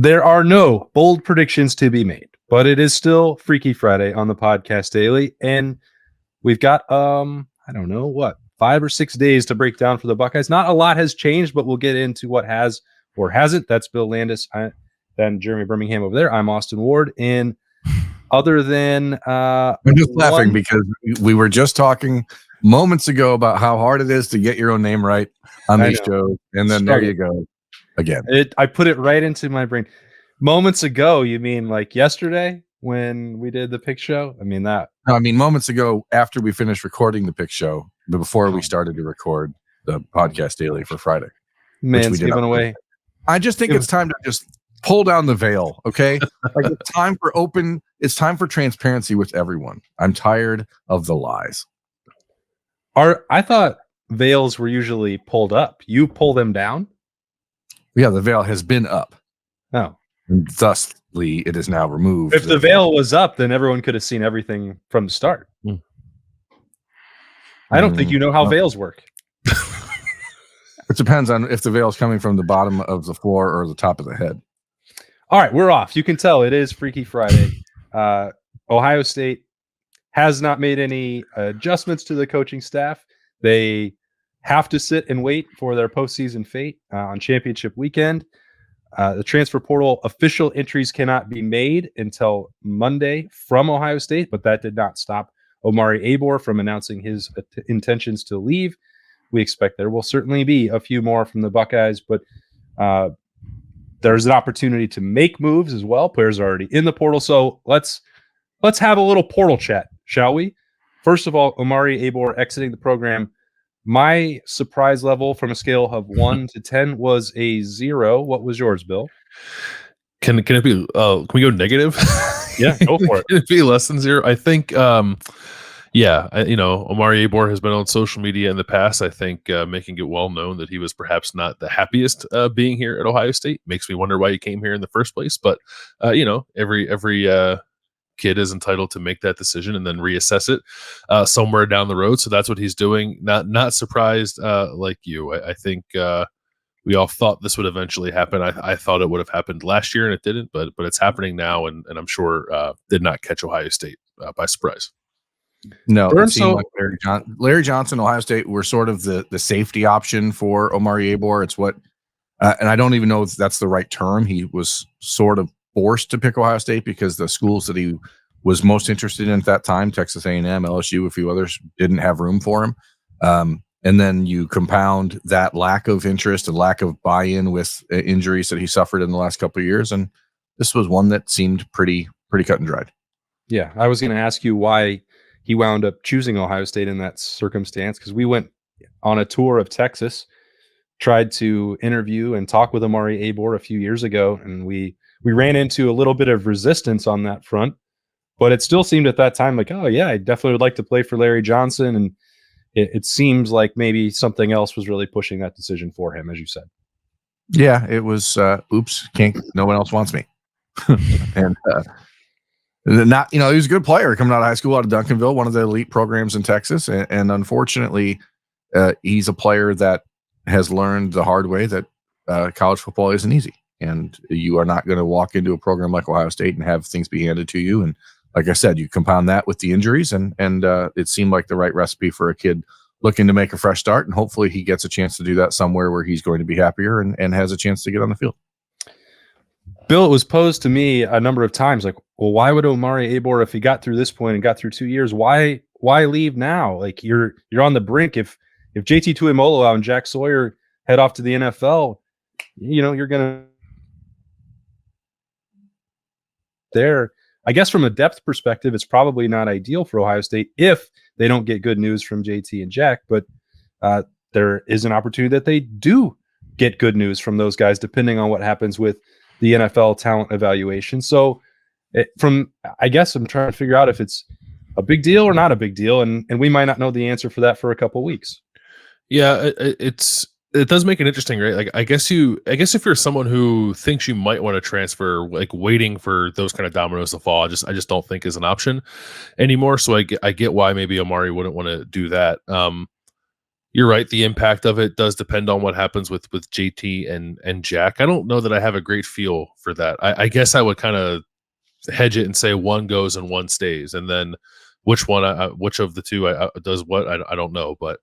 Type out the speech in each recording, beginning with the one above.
There are no bold predictions to be made, but it is still Freaky Friday on the Podcast Daily, and we've got I don't know what, 5 or 6 days to break down for the Buckeyes. Not a lot has changed, but we'll get into what has or hasn't. That's Bill Landis, then Jeremy Birmingham over there. I'm Austin Ward, and other than I'm just laughing because we were just talking moments ago about how hard it is to get your own name right on these shows, and then there you go again. I put it right into my brain. Moments ago, you mean like yesterday when we did the pick show? I mean that. No, I mean moments ago after we finished recording the pick show, but before we started to record the Podcast Daily for Friday. Man's giving away. I just think it's time to just pull down the veil, okay? Like it's time for transparency with everyone. I'm tired of the lies. I thought veils were usually pulled up. You pull them down? Yeah, the veil has been up. Oh. And thusly, it is now removed. If the veil was up, then everyone could have seen everything from the start. I don't think you know how veils work. It depends on if the veil is coming from the bottom of the floor or the top of the head. All right, we're off. You can tell it is Freaky Friday. Ohio State has not made any adjustments to the coaching staff. They have to sit and wait for their postseason fate on championship weekend. The transfer portal official entries cannot be made until Monday from Ohio State, but that did not stop Amari Abor from announcing his intentions to leave. We expect there will certainly be a few more from the Buckeyes, but there's an opportunity to make moves as well. Players are already in the portal, so let's have a little portal chat, shall we? First of all, Amari Abor exiting the program. My surprise level from a scale of 1 to 10 was a 0. What was yours, Bill? Can it be? Can we go negative? Yeah, go for it. Can it be less than 0? I think. Amari Abor has been on social media in the past. I think making it well known that he was perhaps not the happiest being here at Ohio State makes me wonder why he came here in the first place. But every kid is entitled to make that decision and then reassess it somewhere down the road. So that's what he's doing. Not surprised like you. I think we all thought this would eventually happen. I thought it would have happened last year and it didn't, but it's happening now, and I'm sure did not catch Ohio State by surprise. No, it seemed like Larry Johnson, Ohio State were sort of the safety option for Amari Abor. It's what, and I don't even know if that's the right term. He was sort of forced to pick Ohio State because the schools that he was most interested in at that time, Texas A&M, LSU, a few others, didn't have room for him. And then you compound that lack of interest and lack of buy-in with injuries that he suffered in the last couple of years, and this was one that seemed pretty cut and dried. Yeah, I was going to ask you why he wound up choosing Ohio State in that circumstance, because we went on a tour of Texas, tried to interview and talk with Amari Abor a few years ago, and we ran into a little bit of resistance on that front, but it still seemed at that time like, oh yeah, I definitely would like to play for Larry Johnson, and it seems like maybe something else was really pushing that decision for him, as you said. Yeah, it was oops, no one else wants me. And he was a good player coming out of high school, out of Duncanville, one of the elite programs in Texas. And unfortunately, he's a player that has learned the hard way that college football isn't easy. And you are not going to walk into a program like Ohio State and have things be handed to you. And like I said, you compound that with the injuries, and it seemed like the right recipe for a kid looking to make a fresh start. And hopefully he gets a chance to do that somewhere where he's going to be happier and has a chance to get on the field. Bill, it was posed to me a number of times, like, well, why would Amari Abor, if he got through this point and got through 2 years, why leave now? Like you're on the brink. If JT Tuimoloau and Jack Sawyer head off to the NFL, you're gonna there. I guess from a depth perspective, it's probably not ideal for Ohio State if they don't get good news from JT and Jack, but there is an opportunity that they do get good news from those guys, depending on what happens with the NFL talent evaluation. So I guess I'm trying to figure out if it's a big deal or not a big deal. And we might not know the answer for that for a couple of weeks. Yeah, it does make it interesting, right? Like, I guess if you're someone who thinks you might want to transfer, like waiting for those kind of dominoes to fall, I just don't think is an option anymore. So I get why maybe Amari wouldn't want to do that. you're right. The impact of it does depend on what happens with JT and Jack. I don't know that I have a great feel for that. I guess I would kind of hedge it and say one goes and one stays, and then which of the two does what, I don't know. But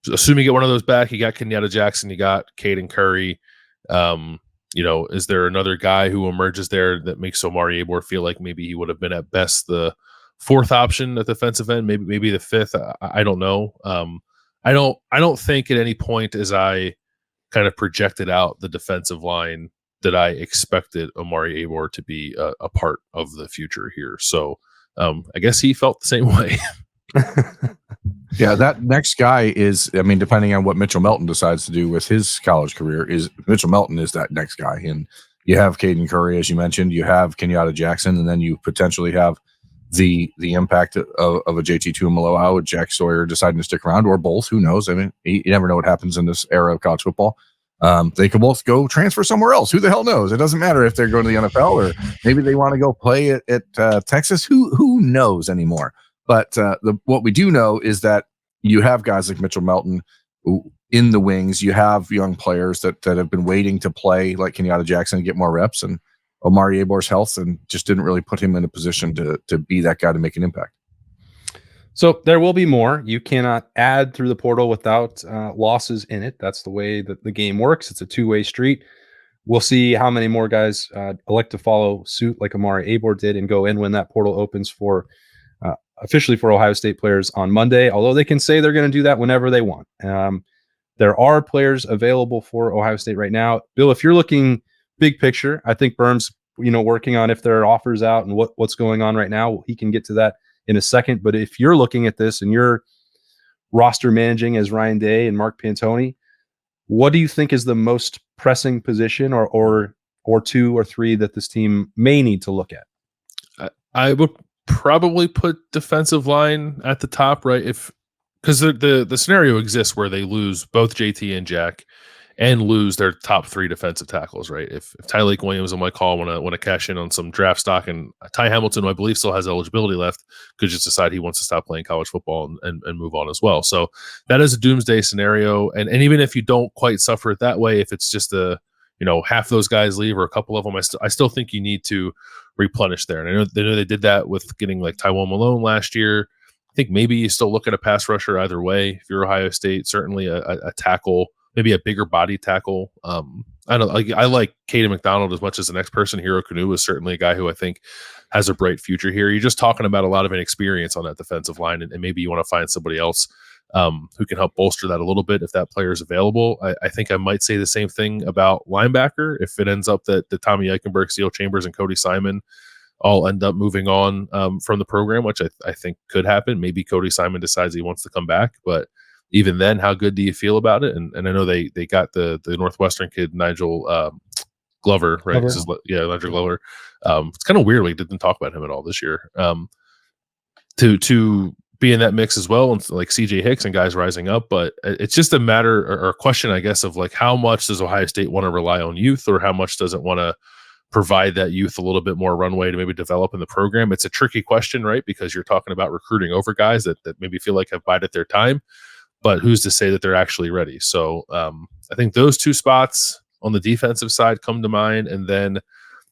assuming you get one of those back, you got Kenyatta Jackson, you got Caden Curry. Is there another guy who emerges there that makes Amari Abor feel like maybe he would have been at best the fourth option at the defensive end, maybe the fifth? I don't know. I don't think at any point as I kind of projected out the defensive line that I expected Amari Abor to be a part of the future here. So I guess he felt the same way. Yeah, that next guy is, I mean, depending on what Mitchell Melton decides to do with his college career, is Mitchell Melton is that next guy. And you have Caden Curry, as you mentioned, you have Kenyatta Jackson, and then you potentially have the impact of a JT Tuimoloau with Jack Sawyer deciding to stick around, or both. Who knows? I mean, you never know what happens in this era of college football. They could both go transfer somewhere else. Who the hell knows? It doesn't matter if they're going to the NFL or maybe they want to go play at Texas. Who knows anymore? But what we do know is that you have guys like Mitchell Melton in the wings. You have young players that have been waiting to play, like Kenyatta Jackson, and get more reps. And Amari Abor's health and just didn't really put him in a position to be that guy to make an impact. So there will be more. You cannot add through the portal without losses in it. That's the way that the game works. It's a two-way street. We'll see how many more guys elect to follow suit like Amari Abor did and go in when that portal opens for officially for Ohio State players on Monday, although they can say they're going to do that whenever they want. There are players available for Ohio State right now. Bill, if you're looking big picture, I think Berm's working on if there are offers out and what's going on right now. He can get to that in a second. But if you're looking at this and you're roster managing as Ryan Day and Mark Pantoni, what do you think is the most pressing position or two or three that this team may need to look at? I would probably put defensive line at the top, right? Because the scenario exists where they lose both JT and Jack and lose their top three defensive tackles, right? If Tyleik Williams and Mike Hall want to cash in on some draft stock, and Ty Hamilton, who I believe still has eligibility left, could just decide he wants to stop playing college football and move on as well. So that is a doomsday scenario. And even if you don't quite suffer it that way, if it's just half those guys leave or a couple of them, I still think you need to replenish there. And I know they did that with getting like Tywone Malone last year. I think maybe you still look at a pass rusher either way. If you're Ohio State, certainly a tackle, maybe a bigger body tackle. I like Caden McDonald as much as the next person. Hero Kanu is certainly a guy who I think has a bright future here. You're just talking about a lot of inexperience on that defensive line, and maybe you want to find somebody else who can help bolster that a little bit if that player is available. I think I might say the same thing about linebacker if it ends up that Tommy Eichenberg, Seal Chambers, and Cody Simon all end up moving on from the program, which I think could happen. Maybe Cody Simon decides he wants to come back, but even then, how good do you feel about it? And I know they got the Northwestern kid, Nigel Glover, right? Nigel Glover. It's kind of weird we didn't talk about him at all this year. To be in that mix as well, and like CJ Hicks and guys rising up, but it's just a matter or a question, I guess, of like how much does Ohio State want to rely on youth, or how much does it want to provide that youth a little bit more runway to maybe develop in the program? It's a tricky question, right? Because you're talking about recruiting over guys that maybe feel like have bided their time, but who's to say that they're actually ready? So I think those two spots on the defensive side come to mind. And then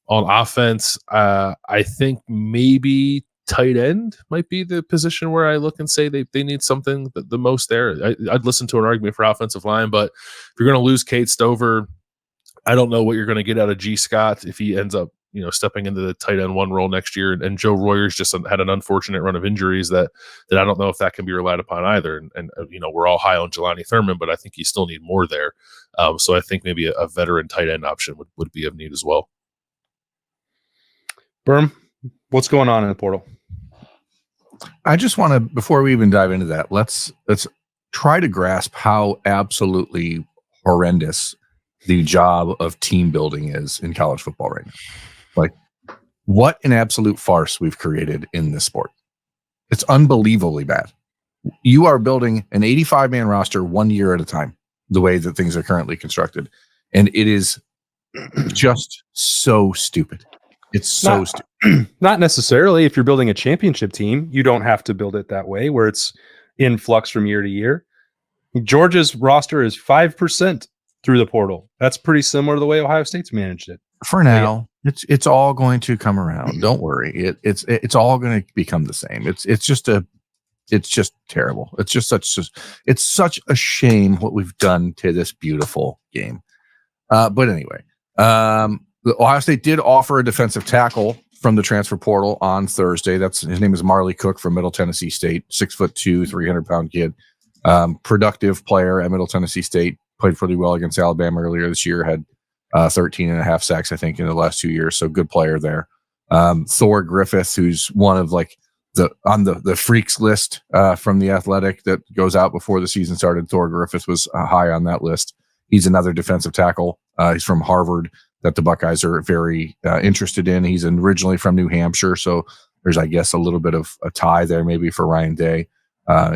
on offense, I think maybe tight end might be the position where I look and say they need something the most there. I'd listen to an argument for offensive line, but if you're going to lose Kate Stover, I don't know what you're going to get out of G. Scott if he ends up stepping into the tight end one role next year. And Joe Royers just had an unfortunate run of injuries that I don't know if that can be relied upon either. And we're all high on Jelani Thurman, but I think you still need more there. So I think maybe a veteran tight end option would be of need as well. Berm, what's going on in the portal? I just want to, before we even dive into that, let's try to grasp how absolutely horrendous the job of team building is in college football right now. Like, what an absolute farce we've created in this sport. It's unbelievably bad. You are building an 85-man roster 1 year at a time, the way that things are currently constructed. And it is just so stupid. It's so stupid. Not necessarily. If you're building a championship team, you don't have to build it that way, where it's in flux from year to year. Georgia's roster is 5% through the portal. That's pretty similar to the way Ohio State's managed it. For now, it's all going to come around. Don't worry. It's all going to become the same. It's just terrible. It's such a shame what we've done to this beautiful game. But anyway, the Ohio State did offer a defensive tackle from the transfer portal on Thursday. His name is Marley Cook from Middle Tennessee State, 6'2", 300-pound kid, productive player at Middle Tennessee State. Played pretty well against Alabama earlier this year. Had 13 and a half sacks, I think, in the last 2 years. So good player there. Thor Griffith, who's one of on the freaks list from the Athletic that goes out before the season started. Thor Griffith was high on that list. He's another defensive tackle. He's from Harvard that the Buckeyes are very interested in. He's originally from New Hampshire, so there's, I guess, a little bit of a tie there maybe for Ryan Day.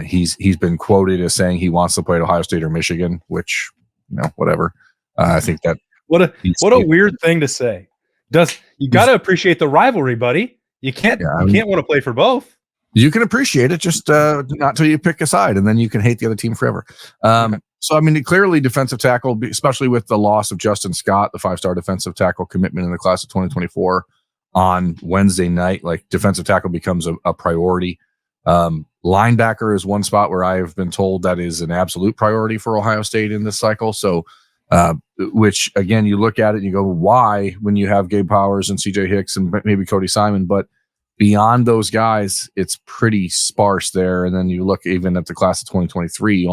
He's been quoted as saying he wants to play at Ohio State or Michigan, which, whatever. I think that what a weird thing to say. You got to appreciate the rivalry, buddy. You can't want to play for both. You can appreciate it, just not till you pick a side, and then you can hate the other team forever. So, I mean, clearly defensive tackle, especially with the loss of Justin Scott, the 5-star defensive tackle commitment in the class of 2024 on Wednesday night, like defensive tackle becomes a priority. Linebacker is one spot where I have been told that is an absolute priority for Ohio State in this cycle. So, which again, you look at it and you go, why, when you have Gabe Powers and CJ Hicks and maybe Cody Simon, but beyond those guys, it's pretty sparse there. And then you look even at the class of 2023,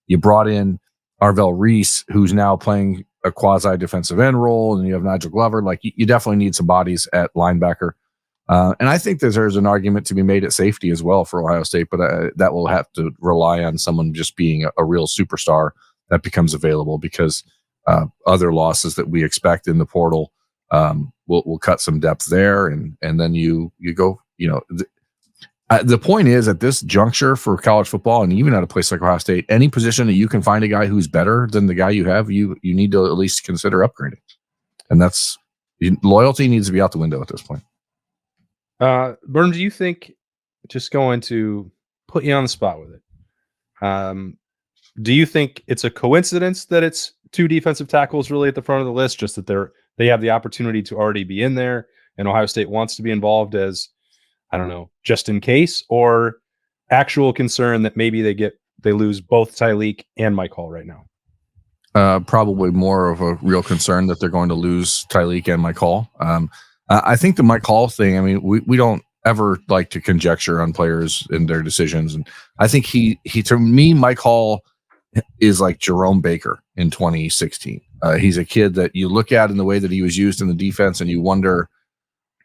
you brought in Arvell Reese, who's now playing a quasi defensive end role, and you have Nigel Glover. Like, you definitely need some bodies at linebacker. And I think there's an argument to be made at safety as well for Ohio State, but that will have to rely on someone just being a real superstar that becomes available, because other losses that we expect in the portal will cut some depth there. And then you go, the point is, at this juncture for college football, and even at a place like Ohio State, any position that you can find a guy who's better than the guy you have, you need to at least consider upgrading. And loyalty needs to be out the window at this point. Burn, do you think, just going to put you on the spot with it, do you think it's a coincidence that it's two defensive tackles really at the front of the list, just that they have the opportunity to already be in there and Ohio State wants to be involved as, I don't know, just in case, or actual concern that maybe they lose both Tyleek and Mike Hall right now? Probably more of a real concern that they're going to lose Tyleek and Mike Hall. I think the Mike Hall thing, I mean, we don't ever like to conjecture on players and their decisions. And I think he to me, Mike Hall is like Jerome Baker in 2016. He's a kid that you look at in the way that he was used in the defense and you wonder,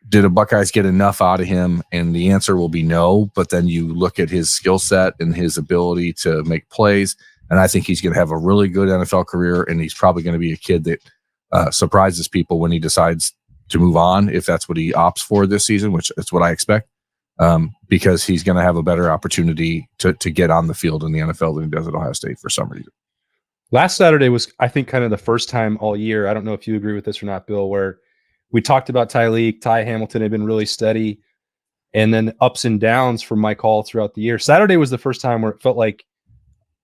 did the Buckeyes get enough out of him? And the answer will be no. But then you look at his skill set and his ability to make plays, and I think he's going to have a really good NFL career, and he's probably going to be a kid that surprises people when he decides to move on, if that's what he opts for this season, which is what I expect, because he's going to have a better opportunity to get on the field in the NFL than he does at Ohio State for some reason. Last Saturday was, I think, kind of the first time all year, I don't know if you agree with this or not, Bill, where we talked about Tyleek. Ty Hamilton had been really steady, and then ups and downs for Mike Hall throughout the year. Saturday was the first time where it felt like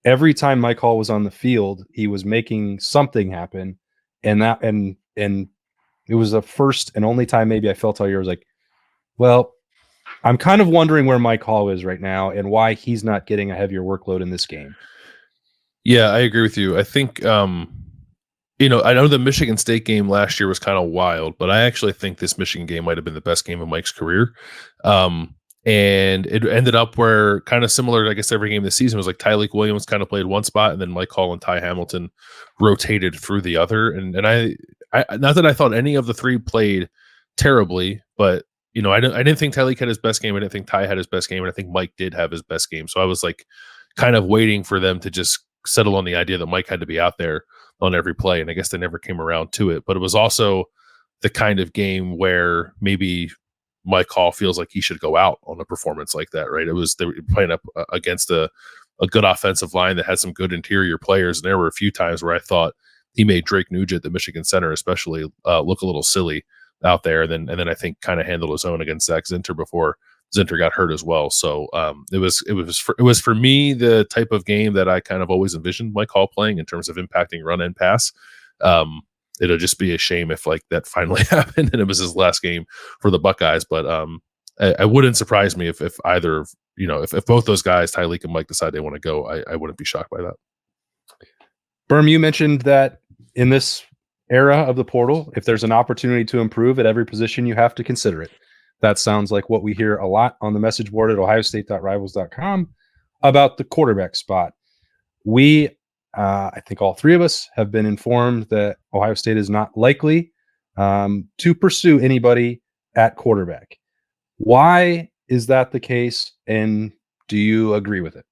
every time Mike Hall was on the field, he was making something happen. And it was the first and only time maybe I felt all year. I was like, well, I'm kind of wondering where Mike Hall is right now and why he's not getting a heavier workload in this game. Yeah, I agree with you. I think, I know the Michigan State game last year was kind of wild, but I actually think this Michigan game might have been the best game of Mike's career. And it ended up where, kind of similar to, I guess, every game this season, was like Tyleek Williams kind of played one spot, and then Mike Hall and Ty Hamilton rotated through the other. And I not that I thought any of the three played terribly, but I didn't think Tyleek had his best game. I didn't think Ty had his best game, and I think Mike did have his best game. So I was like kind of waiting for them to just settle on the idea that Mike had to be out there on every play, and I guess they never came around to it. But it was also the kind of game where maybe Mike Hall feels like he should go out on a performance like that, right? They were playing up against a good offensive line that had some good interior players, and there were a few times where I thought he made Drake Nugent, the Michigan center especially, look a little silly out there. And then I think kind of handled his own against Zach Zinter before Zinter got hurt as well. So it was for me the type of game that I kind of always envisioned Mike Hall playing in terms of impacting run and pass. It'll just be a shame if like that finally happened and it was his last game for the Buckeyes. But I wouldn't surprise me if either if both those guys, Tyreek and Mike, decide they want to go. I wouldn't be shocked by that. Berm, you mentioned that in this era of the portal, if there's an opportunity to improve at every position, you have to consider it. That sounds like what we hear a lot on the message board at ohiostate.rivals.com about the quarterback spot. We, I think all three of us have been informed that Ohio State is not likely to pursue anybody at quarterback. Why is that the case, and do you agree with it?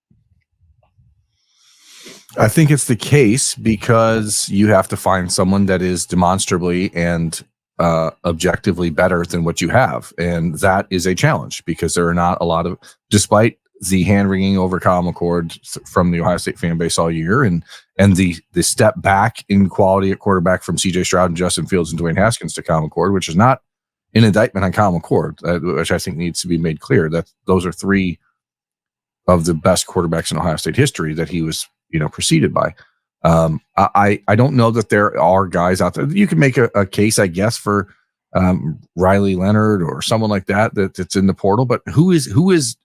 I think it's the case because you have to find someone that is demonstrably and objectively better than what you have. And that is a challenge because there are not a lot of, despite the hand wringing over Kyle McCord from the Ohio State fan base all year and the step back in quality at quarterback from CJ Stroud and Justin Fields and Dwayne Haskins to Kyle McCord, which is not an indictment on Kyle McCord, which I think needs to be made clear that those are three of the best quarterbacks in Ohio State history that he was, preceded by. I don't know that there are guys out there. You can make a case, I guess, for Riley Leonard or someone like that's in the portal, but who is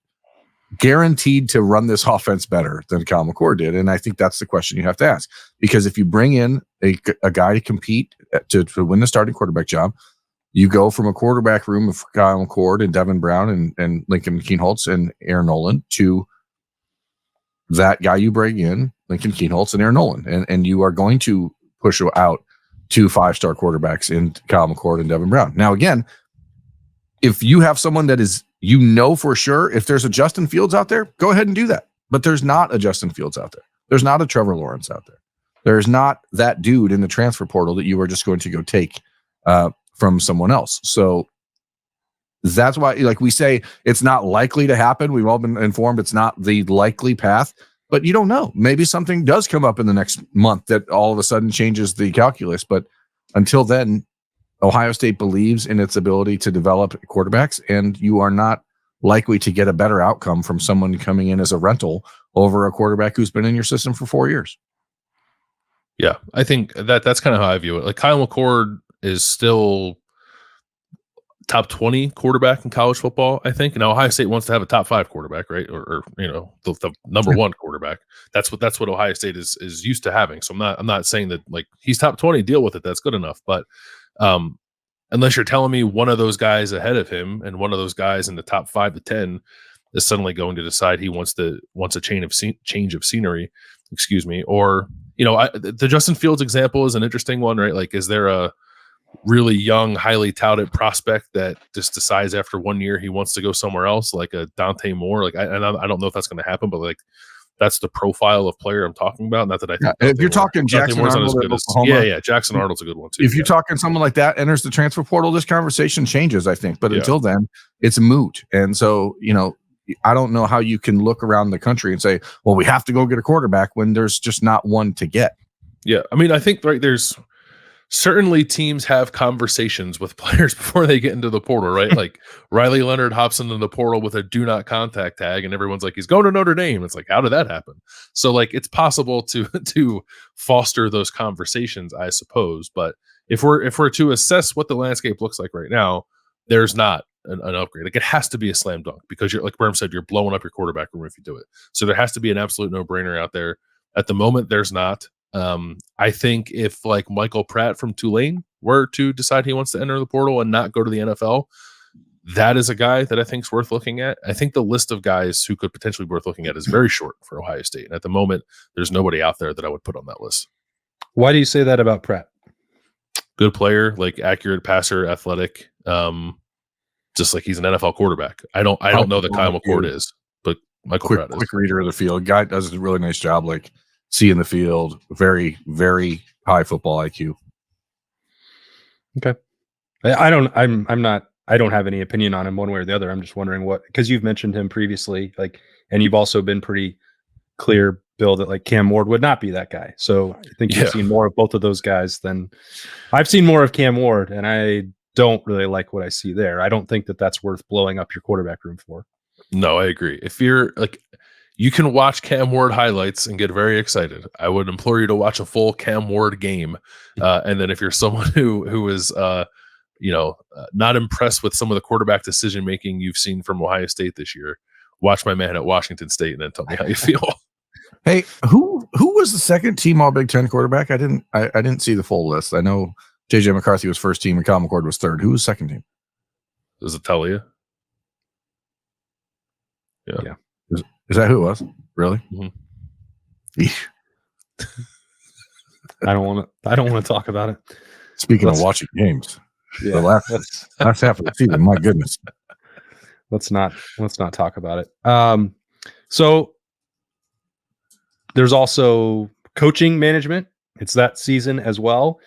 guaranteed to run this offense better than Kyle McCord did? And I think that's the question you have to ask, because if you bring in a guy to compete to win the starting quarterback job, you go from a quarterback room of Kyle McCord and Devin Brown and Lincoln Kienholz and Aaron Nolan to that guy you bring in, Lincoln Kienholz and Aaron Nolan, and you are going to push out 2 5-star quarterbacks in Kyle McCord and Devin Brown. Now, again, if you have someone that is, for sure, if there's a Justin Fields out there, go ahead and do that. But there's not a Justin Fields out there. There's not a Trevor Lawrence out there. There's not that dude in the transfer portal that you are just going to go take from someone else. So that's why, like we say, it's not likely to happen. We've all been informed it's not the likely path, but you don't know. Maybe something does come up in the next month that all of a sudden changes the calculus. But until then, Ohio State believes in its ability to develop quarterbacks, and you are not likely to get a better outcome from someone coming in as a rental over a quarterback who's been in your system for 4 years. Yeah, I think that's kind of how I view it. Like Kyle McCord is still top 20 quarterback in college football, I think. Now Ohio State wants to have a top 5 quarterback, right? Or the number 1 quarterback. That's what Ohio State is used to having. So I'm not saying that like he's top 20, deal with it. That's good enough. But unless you're telling me one of those guys ahead of him and one of those guys in the top 5 to 10 is suddenly going to decide he wants a change of scenery, or the Justin Fields example is an interesting one, right? Like, is there a really young, highly touted prospect that just decides after 1 year he wants to go somewhere else, like a Dante Moore? Like, I don't know if that's going to happen, but like that's the profile of player I'm talking about. Not that I think if you're talking Jackson Arnold, Jackson Arnold's a good one too. If you're talking someone like that enters the transfer portal, this conversation changes, I think. But until then, it's moot. And so, I don't know how you can look around the country and say, well, we have to go get a quarterback when there's just not one to get. Yeah. I mean, I think there's certainly teams have conversations with players before they get into the portal, right? Like Riley Leonard hops into the portal with a do not contact tag and everyone's like, he's going to Notre Dame. It's like, how did that happen? So like, it's possible to foster those conversations, I suppose. But if we're to assess what the landscape looks like right now, there's not an upgrade. Like it has to be a slam dunk because you're, like Berm said, you're blowing up your quarterback room if you do it. So there has to be an absolute no-brainer out there. At the moment, there's not. I think if like Michael Pratt from Tulane were to decide he wants to enter the portal and not go to the NFL, that is a guy that I think is worth looking at. I think the list of guys who could potentially be worth looking at is very short for Ohio State. And at the moment, there's nobody out there that I would put on that list. Why do you say that about Pratt? Good player, like accurate passer, athletic, just like he's an NFL quarterback. I don't know that Kyle McCord is, but Michael Pratt is. Quick reader of the field. Guy does a really nice job, like seeing the field. Very, very high football IQ. Okay. I don't have any opinion on him one way or the other. I'm just wondering because you've mentioned him previously, like, and you've also been pretty clear, Bill, that like Cam Ward would not be that guy. So I think you've seen more of both of those guys than I've seen more of Cam Ward. And I don't really like what I see there. I don't think that that's worth blowing up your quarterback room for. No, I agree. If you're like, you can watch Cam Ward highlights and get very excited. I would implore you to watch a full Cam Ward game. And then if you're someone who is, not impressed with some of the quarterback decision making you've seen from Ohio State this year, watch my man at Washington State and then tell me how you feel. Hey, who was the second team All Big Ten quarterback? I didn't see the full list. I know JJ McCarthy was first team and Kyle McCord was third. Who was second team? Does it tell you? Yeah. Is that who it was? Really? Mm-hmm. I don't want to talk about it. Speaking of watching games, yeah, the last half of the season, my goodness. Let's not talk about it. So there's also coaching management. It's that season as well.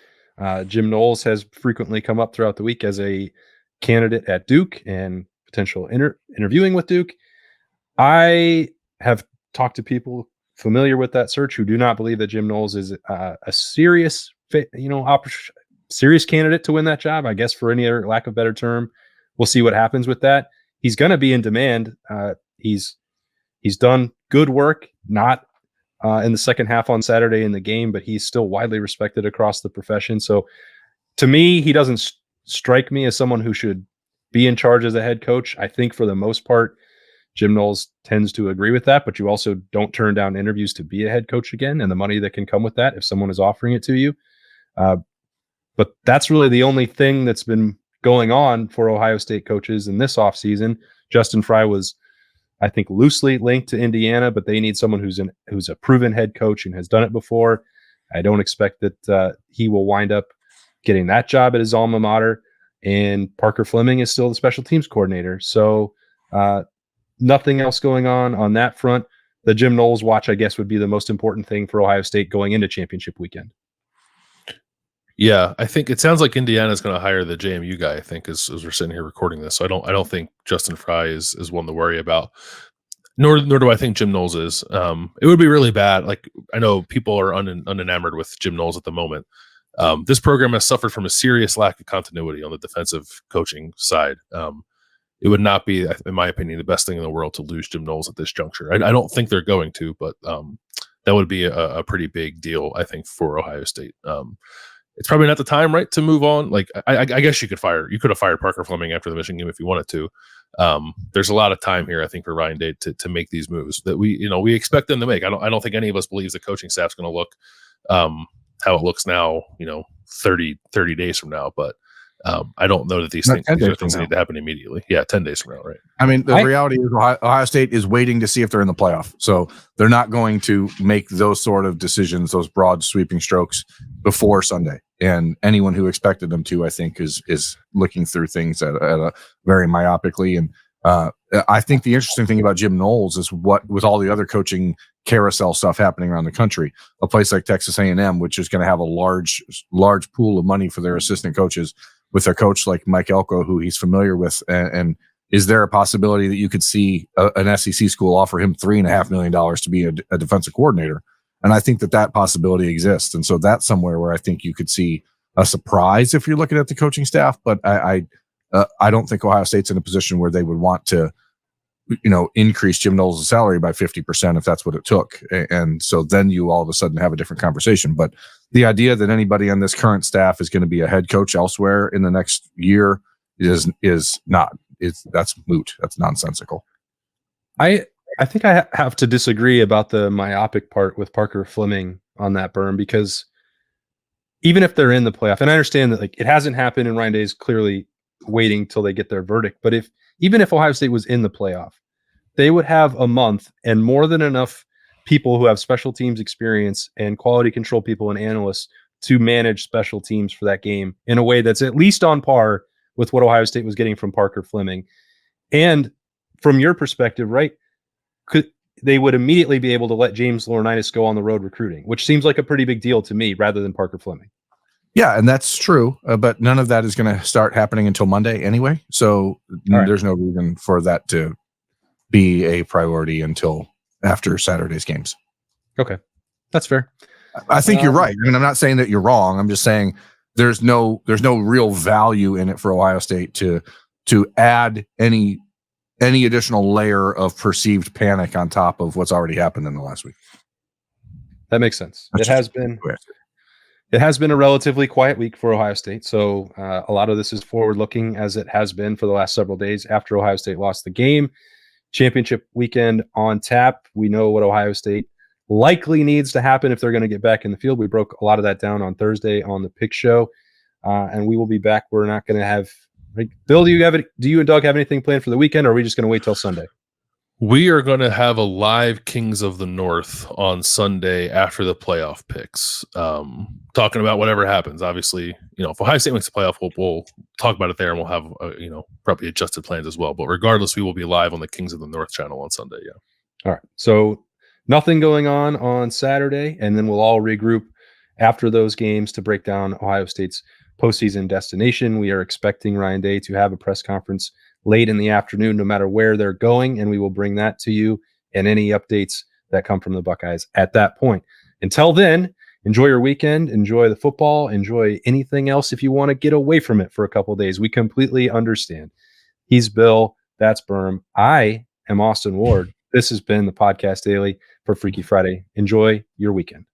Jim Knowles has frequently come up throughout the week as a candidate at Duke and potential interviewing with Duke. I have talked to people familiar with that search who do not believe that Jim Knowles is a serious candidate to win that job. I guess for any other lack of better term, we'll see what happens with that. He's going to be in demand. He's done good work, not in the second half on Saturday in the game, but he's still widely respected across the profession. So to me, he doesn't strike me as someone who should be in charge as a head coach. I think for the most part, Jim Knowles tends to agree with that, but you also don't turn down interviews to be a head coach again and the money that can come with that if someone is offering it to you. But that's really the only thing that's been going on for Ohio State coaches in this offseason. Justin Fry was, I think, loosely linked to Indiana, but they need someone who's a proven head coach and has done it before. I don't expect that he will wind up getting that job at his alma mater. And Parker Fleming is still the special teams coordinator. So nothing else going on that front. The Jim Knowles watch, I guess, would be the most important thing for Ohio State going into championship weekend. Yeah, I think it sounds like Indiana's going to hire the JMU guy, I think, as we're sitting here recording this. So I don't think Justin Fry is one to worry about. Nor do I think Jim Knowles is. It would be really bad. Like, I know people are unenamored with Jim Knowles at the moment. This program has suffered from a serious lack of continuity on the defensive coaching side. It would not be, in my opinion, the best thing in the world to lose Jim Knowles at this juncture. I don't think they're going to, but that would be a pretty big deal, I think, for Ohio State. It's probably not the time, right, to move on. Like, I guess you could have fired Parker Fleming after the Michigan game if you wanted to. There's a lot of time here, I think, for Ryan Day to make these moves that we expect them to make. I don't think any of us believes the coaching staff's going to look how it looks now, 30 days from now. But I don't know that these things need to happen immediately. Yeah, 10 days from now, right? I mean, the reality is Ohio State is waiting to see if they're in the playoff. So they're not going to make those sort of decisions, those broad sweeping strokes before Sunday. And anyone who expected them to, I think, is looking through things at a very myopically. And I think the interesting thing about Jim Knowles is what, with all the other coaching carousel stuff happening around the country, a place like Texas A&M, which is going to have a large pool of money for their assistant coaches, with their coach like Mike Elko, who he's familiar with, and is there a possibility that you could see an SEC school offer him $3.5 million to be a defensive coordinator? And I think that possibility exists. And so that's somewhere where I think you could see a surprise if you're looking at the coaching staff. But I don't think Ohio State's in a position where they would want to, increase Jim Knowles' salary by 50% if that's what it took. And so then you all of a sudden have a different conversation. But the idea that anybody on this current staff is going to be a head coach elsewhere in the next year is not. That's moot. That's nonsensical. I think I have to disagree about the myopic part with Parker Fleming on that berm, because even if they're in the playoff, and I understand that it hasn't happened and Ryan Day is clearly waiting till they get their verdict, but even if Ohio State was in the playoff, they would have a month and more than enough people who have special teams experience and quality control people and analysts to manage special teams for that game in a way that's at least on par with what Ohio State was getting from Parker Fleming. And from your perspective, right, they would immediately be able to let James Laurinaitis go on the road recruiting, which seems like a pretty big deal to me rather than Parker Fleming. Yeah, and that's true, but none of that is going to start happening until Monday anyway. So there's no reason for that to be a priority until after Saturday's games. Okay, that's fair. I think you're right. I mean, I'm not saying that you're wrong. I'm just saying there's no real value in it for Ohio State to add any additional layer of perceived panic on top of what's already happened in the last week. That makes sense. That's It has been a relatively quiet week for Ohio State. So a lot of this is forward looking, as it has been for the last several days after Ohio State lost the game. Championship weekend on tap. We know what Ohio State likely needs to happen if they're going to get back in the field. We broke a lot of that down on Thursday on the Pick Show, and we will be back. We're not going to have Bill. Do you and Doug have anything planned for the weekend, or are we just going to wait till Sunday? We are going to have a live Kings of the North on Sunday after the playoff picks, talking about whatever happens. Obviously, if Ohio State makes the playoff, we'll talk about it there, and we'll have probably adjusted plans as well. But regardless, we will be live on the Kings of the North channel on Sunday. Yeah. All right. So nothing going on Saturday, and then we'll all regroup after those games to break down Ohio State's postseason destination. We are expecting Ryan Day to have a press conference late in the afternoon, no matter where they're going, and we will bring that to you and any updates that come from the Buckeyes at that point. Until then, enjoy your weekend, enjoy the football, enjoy anything else if you want to get away from it for a couple of days. We completely understand. He's Bill, that's Berm. I am Austin Ward. This has been the Podcast Daily for Freaky Friday. Enjoy your weekend.